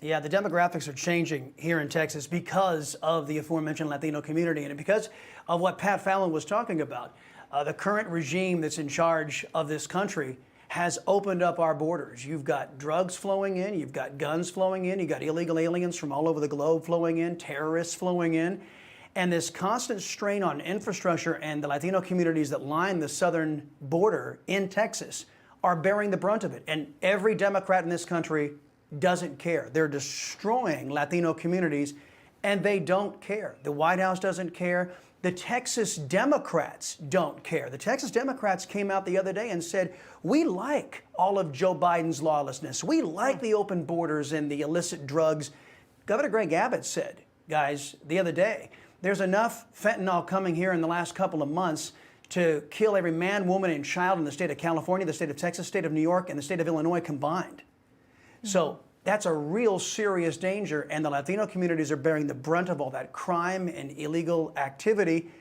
Yeah, the demographics are changing here in Texas because of the aforementioned Latino community and because of what Pat Fallon was talking about. The current regime that's in charge of this country has opened up our borders. You've got drugs flowing in, you've got guns flowing in, you've got illegal aliens from all over the globe flowing in, terrorists flowing in, and this constant strain on infrastructure and the Latino communities that line the southern border in Texas are bearing the brunt of it. And every Democrat in this country doesn't care. They're destroying Latino communities and they don't care. The White House doesn't care. The Texas Democrats don't care. The Texas Democrats came out the other day and said, we like all of Joe Biden's lawlessness. We like the open borders and the illicit drugs. Governor Greg Abbott said, guys, the other day, there's enough fentanyl coming here in the last couple of months to kill every man, woman, and child in the state of California, the state of Texas, state of New York, and the state of Illinois combined. So that's a real serious danger, and the Latino communities are bearing the brunt of all that crime and illegal activity,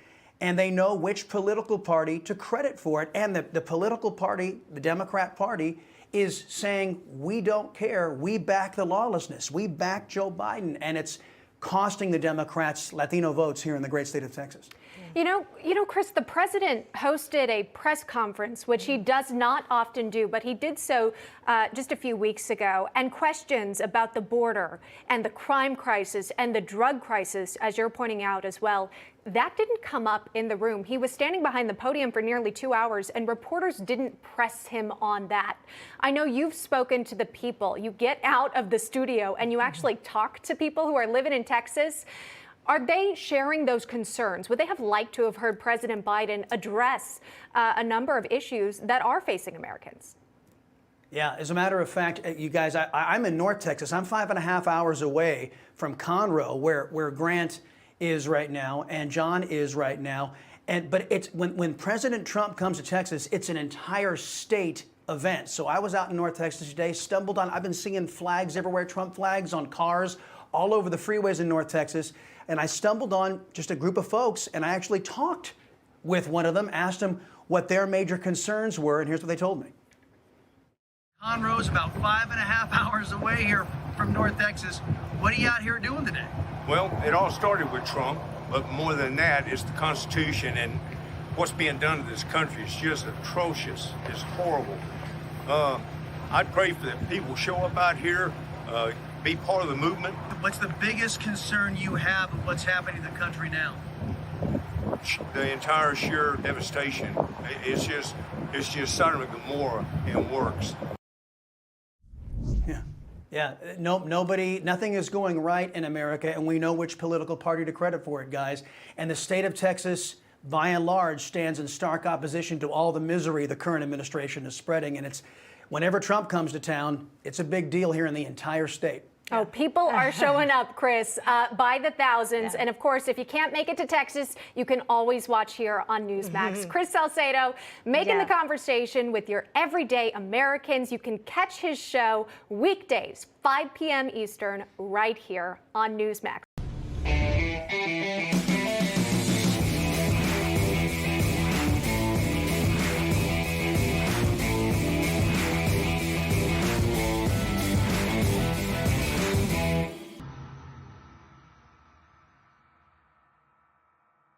and they know which political party to credit for it. And the political party, the Democrat Party, is saying, we don't care, we back the lawlessness, we back Joe Biden, and it's costing the Democrats Latino votes here in the great state of Texas. You know, Chris, the president hosted a press conference, which he does not often do, but he did so just a few weeks ago. And questions about the border and the crime crisis and the drug crisis, as you're pointing out as well, that didn't come up in the room. He was standing behind the podium for nearly 2 hours, and reporters didn't press him on that. I know you've spoken to the people. You get out of the studio and you actually talk to people who are living in Texas. Are they sharing those concerns? Would they have liked to have heard President Biden address a number of issues that are facing Americans? Yeah, as a matter of fact, you guys, I'm in North Texas. I'm 5.5 hours away from Conroe, where Grant is right now and John is right now. But it's when President Trump comes to Texas, it's an entire state event. So I was out in North Texas today, stumbled on, I've been seeing flags everywhere, Trump flags on cars all over the freeways in North Texas. And I stumbled on just a group of folks, and I actually talked with one of them, asked them what their major concerns were, and here's what they told me. Conroe is about 5.5 hours away here from North Texas. What are you out here doing today? Well, it all started with Trump, but more than that, it's the Constitution, and what's being done to this country is just atrocious. It's horrible. I'd pray for that people show up out here, be part of the movement. What's the biggest concern you have of what's happening in the country now? The entire sheer devastation. It's just Sodom and Gomorrah and worse. Yeah, nothing is going right in America, and we know which political party to credit for it, guys. And the state of Texas, by and large, stands in stark opposition to all the misery the current administration is spreading. And it's whenever Trump comes to town, it's a big deal here in the entire state. Oh, people are showing up, Chris, by the thousands. Yeah. And of course, if you can't make it to Texas, you can always watch here on Newsmax. Chris Salcedo making the conversation with your everyday Americans. You can catch his show weekdays, 5 p.m. Eastern, right here on Newsmax.